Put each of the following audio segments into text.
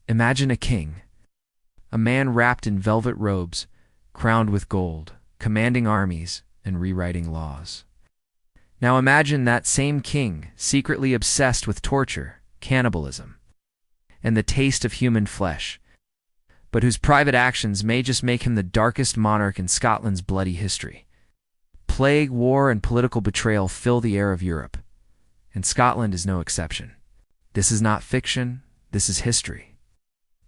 Imagine a king, a man wrapped in velvet robes, crowned with gold, commanding armies and rewriting laws. Now imagine that same king secretly obsessed with torture, cannibalism, and the taste of human flesh, but whose private actions may just make him the darkest monarch in Scotland's bloody history. Plague, war, and political betrayal fill the air of Europe, and Scotland is no exception. This is not fiction, this is history.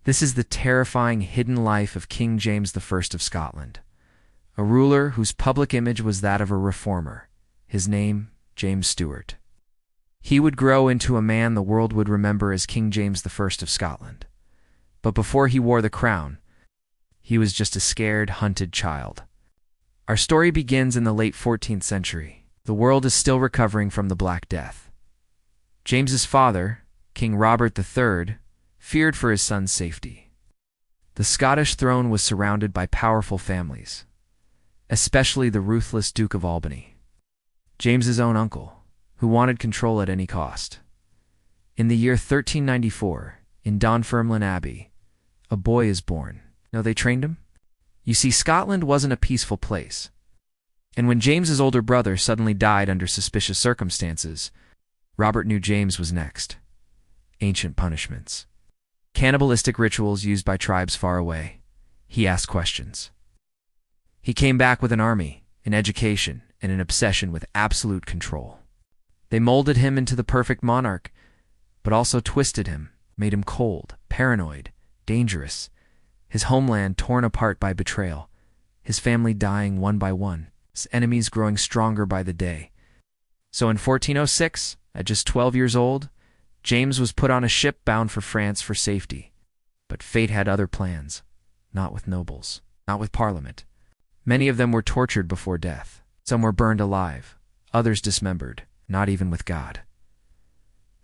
This is the terrifying hidden life of King James I of Scotland, a ruler whose public image was that of a reformer, his name James Stuart. He would grow into a man the world would remember as King James I of Scotland. But before he wore the crown, he was just a scared, hunted child. Our story begins in the late 14th century. The world is still recovering from the Black Death. James's father, King Robert III, feared for his son's safety. The Scottish throne was surrounded by powerful families, especially the ruthless Duke of Albany, James's own uncle, who wanted control at any cost. In the year 1394, in Dunfermline Abbey, a boy is born. No, they trained him? You see, Scotland wasn't a peaceful place. And when James's older brother suddenly died under suspicious circumstances, Robert knew James was next. Ancient punishments. Cannibalistic rituals used by tribes far away. He asked questions. He came back with an army, an education, and an obsession with absolute control. They molded him into the perfect monarch, but also twisted him, made him cold, paranoid, dangerous, his homeland torn apart by betrayal, his family dying one by one, his enemies growing stronger by the day. So in 1406, at just 12 years old, James was put on a ship bound for France for safety. But fate had other plans, not with nobles, not with Parliament. Many of them were tortured before death. Some were burned alive, others dismembered, not even with God.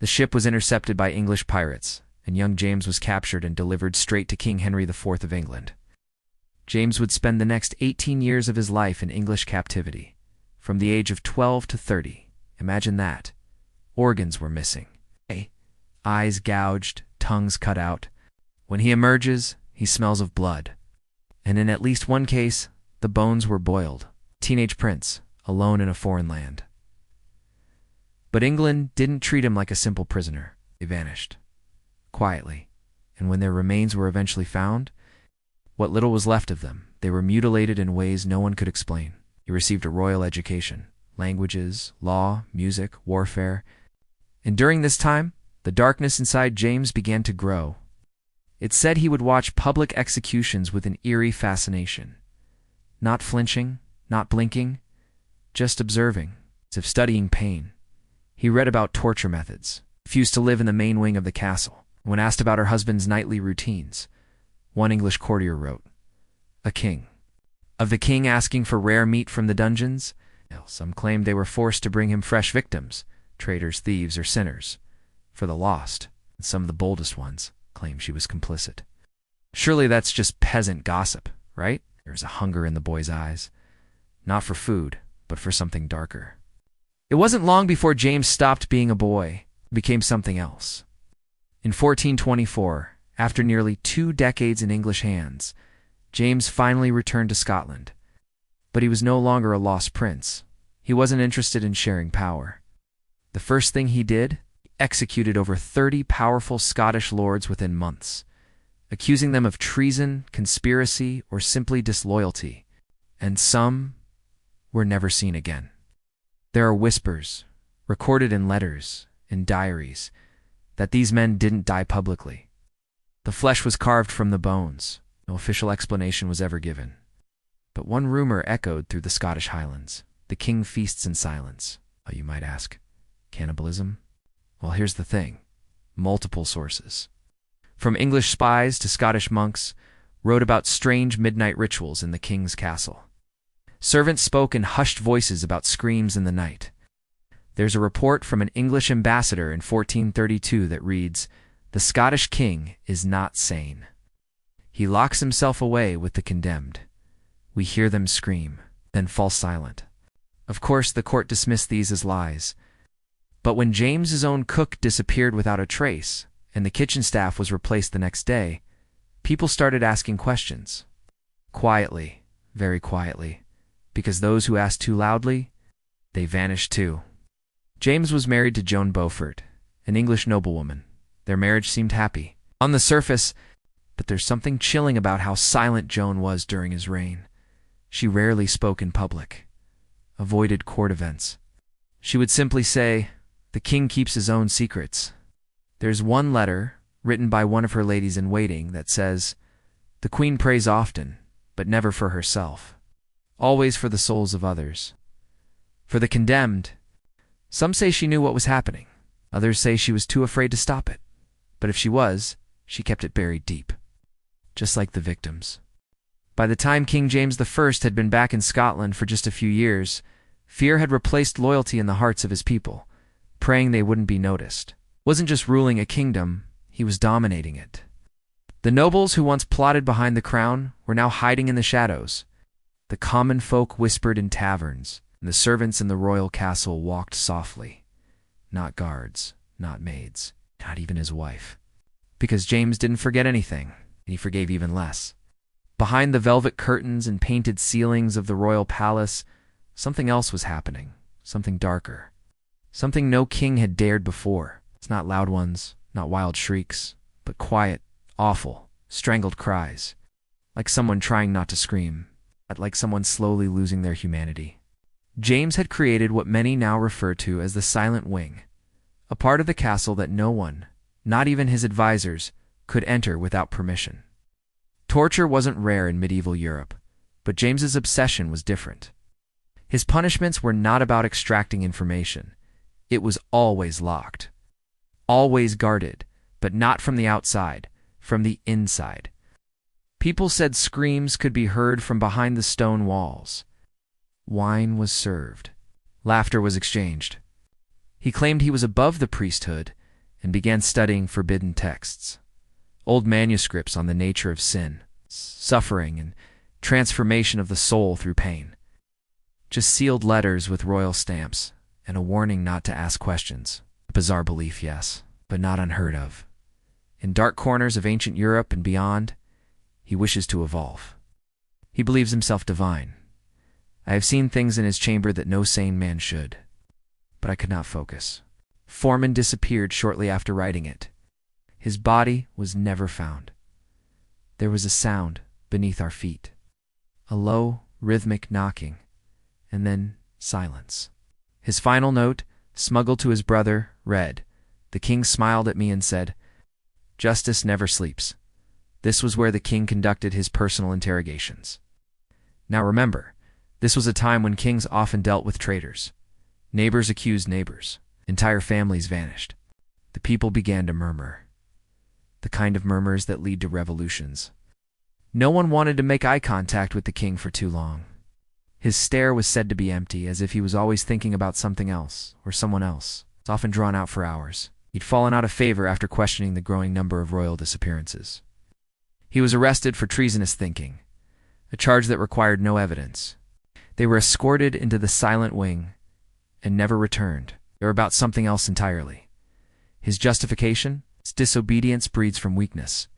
The ship was intercepted by English pirates, and young James was captured and delivered straight to King Henry IV of England. James would spend the next 18 years of his life in English captivity, from the age of 12 to 30. Imagine that. Organs were missing. Eyes gouged, tongues cut out. When he emerges, he smells of blood. And in at least one case, the bones were boiled. Teenage prince, alone in a foreign land. But England didn't treat him like a simple prisoner. They vanished. Quietly. And when their remains were eventually found, what little was left of them, they were mutilated in ways no one could explain. He received a royal education, languages, law, music, warfare. And during this time, the darkness inside James began to grow. It said he would watch public executions with an eerie fascination. Not flinching, not blinking, just observing, as if studying pain. He read about torture methods, refused to live in the main wing of the castle. When asked about her husband's nightly routines, one English courtier wrote, "A king. Of the king asking for rare meat from the dungeons?" Some claimed they were forced to bring him fresh victims, traitors, thieves, or sinners, for the lost, and some of the boldest ones claimed she was complicit. Surely that's just peasant gossip, right? There's a hunger in the boy's eyes, not for food, but for something darker. It wasn't long before James stopped being a boy and became something else. In 1424, after nearly 2 decades in English hands, James finally returned to Scotland. But he was no longer a lost prince. He wasn't interested in sharing power. The first thing he did, he executed over 30 powerful Scottish lords within months, accusing them of treason, conspiracy, or simply disloyalty, and some were never seen again. There are whispers, recorded in letters, in diaries, that these men didn't die publicly. The flesh was carved from the bones. No official explanation was ever given. But one rumor echoed through the Scottish Highlands. The king feasts in silence. Oh, you might ask, cannibalism? Well, here's the thing. Multiple sources, from English spies to Scottish monks, wrote about strange midnight rituals in the king's castle. Servants spoke in hushed voices about screams in the night. There's a report from an English ambassador in 1432 that reads, "The Scottish king is not sane. He locks himself away with the condemned. We hear them scream, then fall silent." Of course, the court dismissed these as lies. But when James's own cook disappeared without a trace, and the kitchen staff was replaced the next day, people started asking questions. Quietly, very quietly, because those who asked too loudly, they vanished too. James was married to Joan Beaufort, an English noblewoman. Their marriage seemed happy on the surface, but there's something chilling about how silent Joan was during his reign. She rarely spoke in public, avoided court events. She would simply say, "The king keeps his own secrets." There's one letter, written by one of her ladies-in-waiting, that says, "The queen prays often, but never for herself. Always for the souls of others." For the condemned, some say she knew what was happening. Others say she was too afraid to stop it. But if she was, she kept it buried deep. Just like the victims. By the time King James I had been back in Scotland for just a few years, fear had replaced loyalty in the hearts of his people, praying they wouldn't be noticed. Wasn't just ruling a kingdom, he was dominating it. The nobles who once plotted behind the crown were now hiding in the shadows. The common folk whispered in taverns, and the servants in the royal castle walked softly. Not guards, not maids, not even his wife. Because James didn't forget anything, and he forgave even less. Behind the velvet curtains and painted ceilings of the royal palace, something else was happening, something darker. Something no king had dared before. It's not loud ones, not wild shrieks, but quiet, awful, strangled cries. Like someone trying not to scream, but like someone slowly losing their humanity. James had created what many now refer to as the Silent Wing, a part of the castle that no one, not even his advisors, could enter without permission. Torture wasn't rare in medieval Europe, but James's obsession was different. His punishments were not about extracting information. It was always locked. Always guarded, but not from the outside, from the inside. People said screams could be heard from behind the stone walls. Wine was served. Laughter was exchanged. He claimed he was above the priesthood and began studying forbidden texts. Old manuscripts on the nature of sin, suffering, and transformation of the soul through pain. Just sealed letters with royal stamps and a warning not to ask questions. A bizarre belief, yes, but not unheard of. In dark corners of ancient Europe and beyond, he wishes to evolve. He believes himself divine. I have seen things in his chamber that no sane man should. But I could not focus. Foreman disappeared shortly after writing it. His body was never found. There was a sound beneath our feet. A low, rhythmic knocking, and then silence. His final note, smuggled to his brother, read, "The king smiled at me and said, 'Justice never sleeps.'" This was where the king conducted his personal interrogations. Now remember, this was a time when kings often dealt with traitors. Neighbors accused neighbors. Entire families vanished. The people began to murmur. The kind of murmurs that lead to revolutions. No one wanted to make eye contact with the king for too long. His stare was said to be empty, as if he was always thinking about something else, or someone else. It's often drawn out for hours. He'd fallen out of favor after questioning the growing number of royal disappearances. He was arrested for treasonous thinking, a charge that required no evidence. They were escorted into the Silent Wing and never returned. They were about something else entirely. His justification? His disobedience breeds from weakness.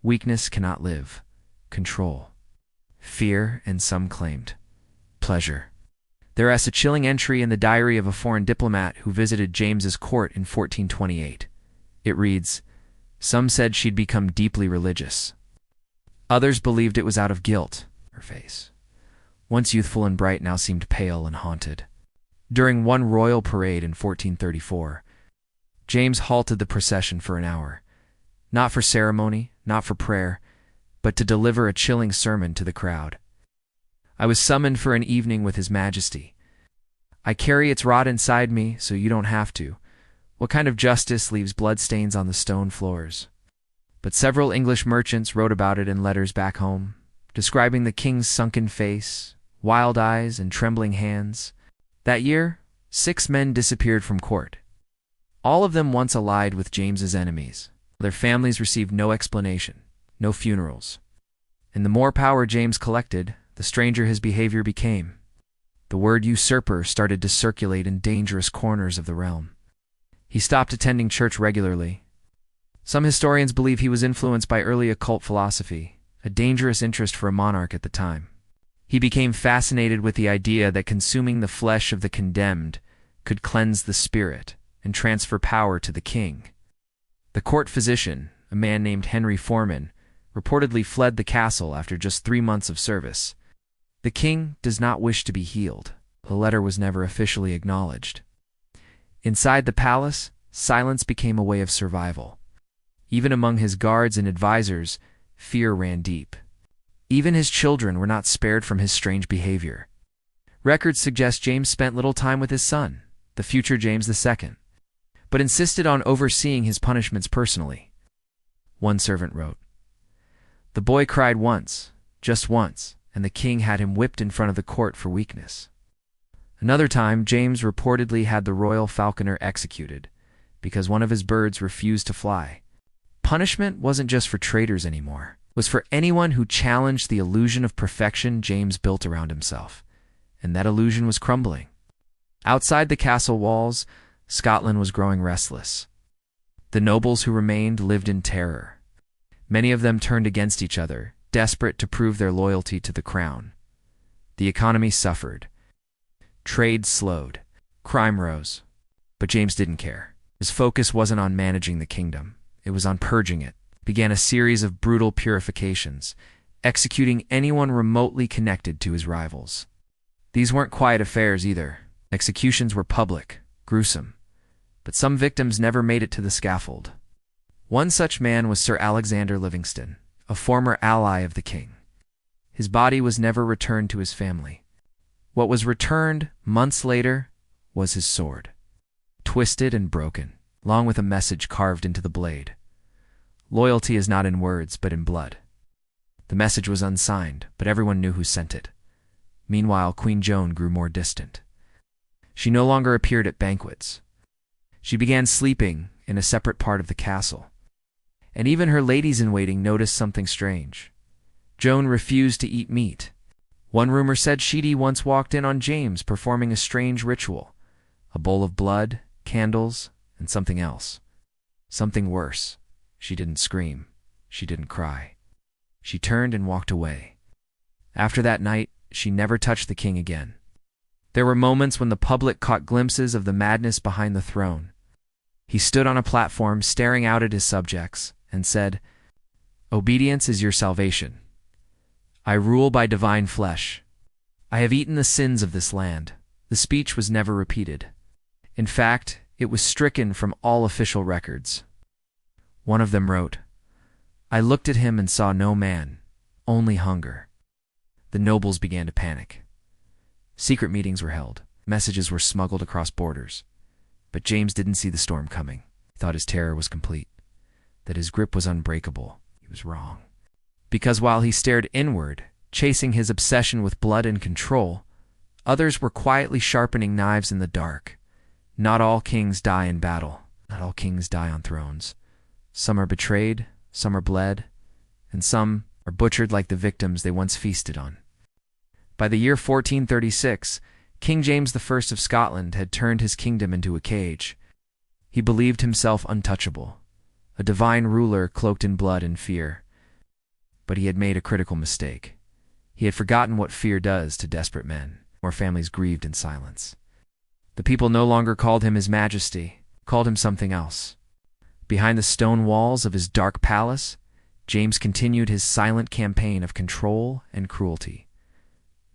Weakness cannot live. Control. Fear, and some claimed pleasure. There is a chilling entry in the diary of a foreign diplomat who visited James's court in 1428. It reads, "Some said she'd become deeply religious. Others believed it was out of guilt." Her face, once youthful and bright, now seemed pale and haunted. During one royal parade in 1434, James halted the procession for an hour, not for ceremony, not for prayer, but to deliver a chilling sermon to the crowd. "I was summoned for an evening with His Majesty. I carry its rod inside me, so you don't have to. What kind of justice leaves bloodstains on the stone floors?" But several English merchants wrote about it in letters back home, describing the king's sunken face, wild eyes, and trembling hands. That year, 6 men disappeared from court. All of them once allied with James's enemies. Their families received no explanation, no funerals. And the more power James collected, the stranger his behavior became. The word usurper started to circulate in dangerous corners of the realm. He stopped attending church regularly. Some historians believe he was influenced by early occult philosophy, a dangerous interest for a monarch at the time. He became fascinated with the idea that consuming the flesh of the condemned could cleanse the spirit and transfer power to the king. The court physician, a man named Henry Foreman, reportedly fled the castle after just 3 months of service. The king does not wish to be healed. The letter was never officially acknowledged. Inside the palace, silence became a way of survival. Even among his guards and advisors, fear ran deep. Even his children were not spared from his strange behavior. Records suggest James spent little time with his son, the future James II, but insisted on overseeing his punishments personally. One servant wrote, "The boy cried once, just once, and the king had him whipped in front of the court for weakness." Another time, James reportedly had the royal falconer executed because one of his birds refused to fly. Punishment wasn't just for traitors anymore. It was for anyone who challenged the illusion of perfection James built around himself, and that illusion was crumbling. Outside the castle walls, Scotland was growing restless. The nobles who remained lived in terror. Many of them turned against each other, desperate to prove their loyalty to the crown. The economy suffered. Trade slowed. Crime rose. But James didn't care. His focus wasn't on managing the kingdom. It was on purging it. Began a series of brutal purifications, executing anyone remotely connected to his rivals. These weren't quiet affairs either. Executions were public, gruesome, but some victims never made it to the scaffold. One such man was Sir Alexander Livingston, a former ally of the king. His body was never returned to his family. What was returned months later was his sword, twisted and broken, along with a message carved into the blade. Loyalty is not in words, but in blood. The message was unsigned, but everyone knew who sent it. Meanwhile, Queen Joan grew more distant. She no longer appeared at banquets. She began sleeping in a separate part of the castle. And even her ladies-in-waiting noticed something strange. Joan refused to eat meat. One rumor said she'd once walked in on James performing a strange ritual, a bowl of blood, candles, and something else. Something worse. She didn't scream. She didn't cry. She turned and walked away. After that night, she never touched the king again. There were moments when the public caught glimpses of the madness behind the throne. He stood on a platform staring out at his subjects and said, "Obedience is your salvation. I rule by divine flesh. I have eaten the sins of this land." The speech was never repeated. In fact, it was stricken from all official records. One of them wrote, "I looked at him and saw no man, only hunger." The nobles began to panic. Secret meetings were held. Messages were smuggled across borders. But James didn't see the storm coming. He thought his terror was complete, that his grip was unbreakable. He was wrong. Because while he stared inward, chasing his obsession with blood and control, others were quietly sharpening knives in the dark. Not all kings die in battle. Not all kings die on thrones. Some are betrayed, some are bled, and some are butchered like the victims they once feasted on. By the year 1436, King James I of Scotland had turned his kingdom into a cage. He believed himself untouchable, a divine ruler cloaked in blood and fear. But he had made a critical mistake. He had forgotten what fear does to desperate men, or families grieved in silence. The people no longer called him His Majesty, called him something else. Behind the stone walls of his dark palace, James continued his silent campaign of control and cruelty.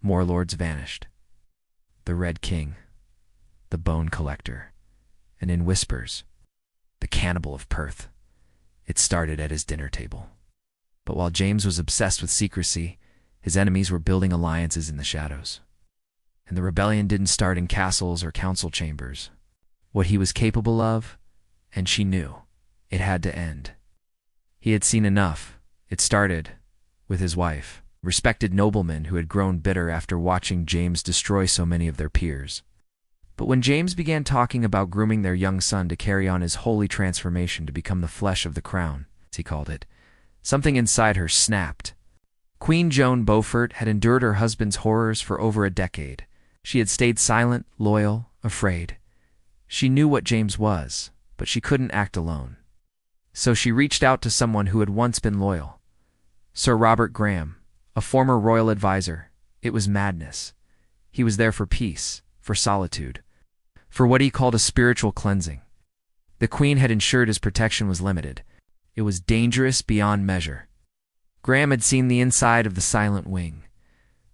More lords vanished. The Red King, the Bone Collector, and in whispers, the Cannibal of Perth. It started at his dinner table. But while James was obsessed with secrecy, his enemies were building alliances in the shadows. And the rebellion didn't start in castles or council chambers. What he was capable of, and she knew, it had to end. He had seen enough. It started with his wife, respected noblemen who had grown bitter after watching James destroy so many of their peers. But when James began talking about grooming their young son to carry on his holy transformation to become the flesh of the crown, as he called it, something inside her snapped. Queen Joan Beaufort had endured her husband's horrors for over a decade. She had stayed silent, loyal, afraid. She knew what James was, but she couldn't act alone. So she reached out to someone who had once been loyal. Sir Robert Graham, a former royal advisor. It was madness. He was there for peace, for solitude, for what he called a spiritual cleansing. The Queen had ensured his protection was limited. It was dangerous beyond measure. Graham had seen the inside of the silent wing.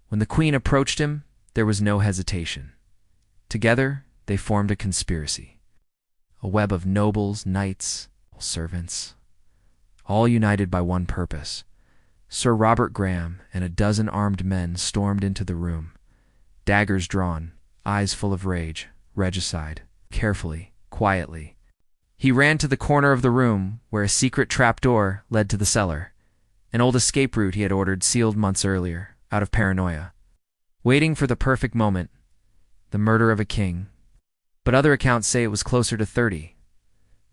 When the Queen approached him, there was no hesitation. Together, they formed a conspiracy. A web of nobles, knights, servants, all united by one purpose. Sir Robert Graham and a dozen armed men stormed into the room, daggers drawn, eyes full of rage, regicide, carefully, quietly. He ran to the corner of the room where a secret trapdoor led to the cellar, an old escape route he had ordered sealed months earlier, out of paranoia. Waiting for the perfect moment, the murder of a king. But other accounts say it was closer to 30.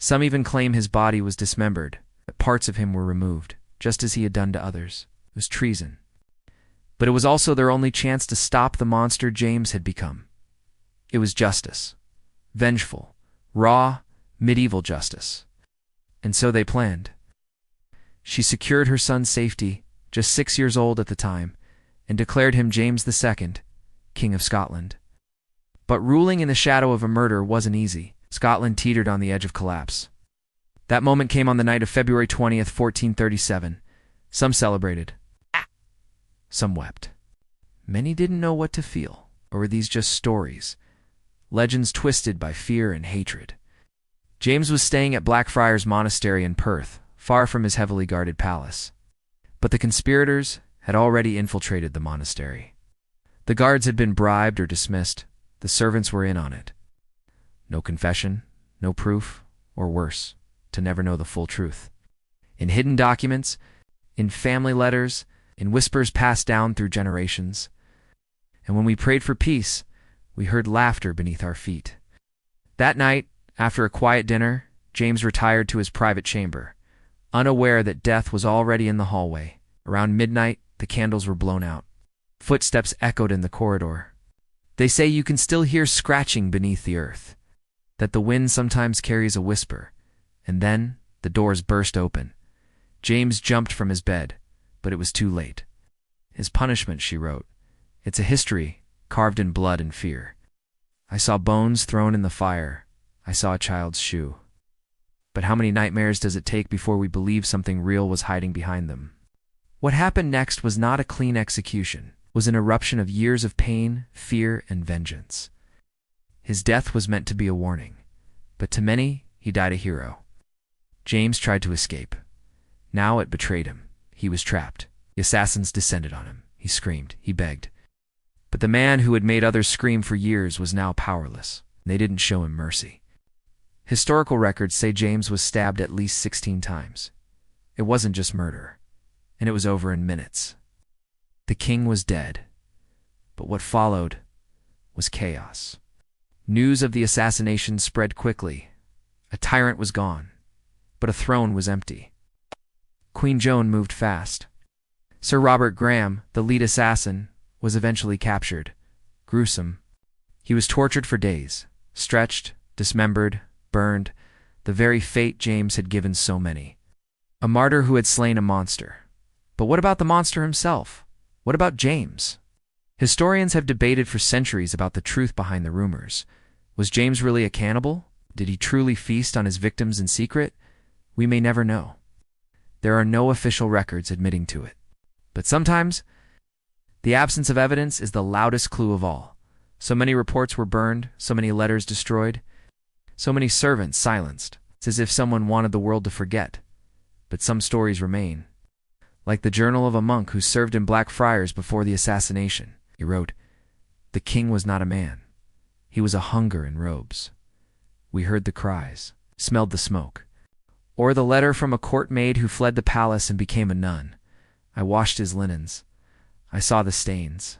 Some even claim his body was dismembered, that parts of him were removed, just as he had done to others. It was treason. But it was also their only chance to stop the monster James had become. It was justice. Vengeful, raw, medieval justice. And so they planned. She secured her son's safety, just 6 years old at the time, and declared him James II, King of Scotland. But ruling in the shadow of a murder wasn't easy. Scotland teetered on the edge of collapse. That moment came on the night of February 20th, 1437. Some celebrated. Some wept. Many didn't know what to feel. Or were these just stories? Legends twisted by fear and hatred. James was staying at Blackfriars Monastery in Perth, far from his heavily guarded palace. But the conspirators had already infiltrated the monastery. The guards had been bribed or dismissed. The servants were in on it. No confession, no proof, or worse, to never know the full truth. In hidden documents, in family letters, in whispers passed down through generations. And when we prayed for peace, we heard laughter beneath our feet. That night, after a quiet dinner, James retired to his private chamber, unaware that death was already in the hallway. Around midnight, the candles were blown out. Footsteps echoed in the corridor. They say you can still hear scratching beneath the earth, that the wind sometimes carries a whisper, and then the doors burst open. James jumped from his bed, but it was too late. His punishment, she wrote. It's a history carved in blood and fear. I saw bones thrown in the fire. I saw a child's shoe. But how many nightmares does it take before we believe something real was hiding behind them? What happened next was not a clean execution. It was an eruption of years of pain, fear, and vengeance. His death was meant to be a warning, but to many, he died a hero. James tried to escape. Now it betrayed him. He was trapped. The assassins descended on him. He screamed. He begged. But the man who had made others scream for years was now powerless. They didn't show him mercy. Historical records say James was stabbed at least 16 times. It wasn't just murder, and it was over in minutes. The king was dead, but what followed was chaos. News of the assassination spread quickly. A tyrant was gone, but a throne was empty. Queen Joan moved fast. Sir Robert Graham, the lead assassin, was eventually captured. Gruesome. He was tortured for days, stretched, dismembered, burned, the very fate James had given so many. A martyr who had slain a monster. But what about the monster himself? What about James? Historians have debated for centuries about the truth behind the rumors. Was James really a cannibal? Did he truly feast on his victims in secret? We may never know. There are no official records admitting to it. But sometimes, the absence of evidence is the loudest clue of all. So many reports were burned, so many letters destroyed, so many servants silenced. It's as if someone wanted the world to forget. But some stories remain. Like the journal of a monk who served in Blackfriars before the assassination. He wrote, "The king was not a man. He was a hunger in robes. We heard the cries, smelled the smoke." Or the letter from a court maid who fled the palace and became a nun. "I washed his linens. I saw the stains."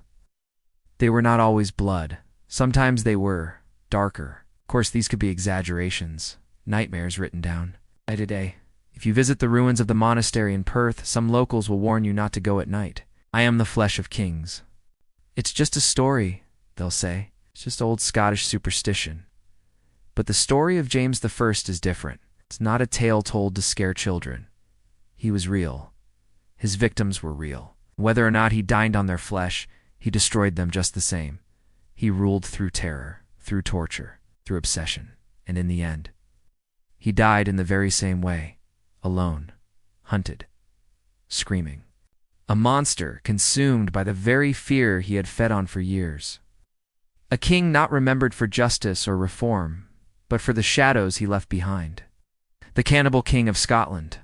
They were not always blood. Sometimes they were darker. Of course, these could be exaggerations, nightmares written down. Today, if you visit the ruins of the monastery in Perth, some locals will warn you not to go at night. I am the flesh of kings. It's just a story, they'll say. It's just old Scottish superstition. But the story of James I is different. It's not a tale told to scare children. He was real. His victims were real. Whether or not he dined on their flesh, he destroyed them just the same. He ruled through terror, through torture, through obsession, and in the end, he died in the very same way, alone, hunted, screaming. A monster consumed by the very fear he had fed on for years. A king not remembered for justice or reform, but for the shadows he left behind. The cannibal king of Scotland.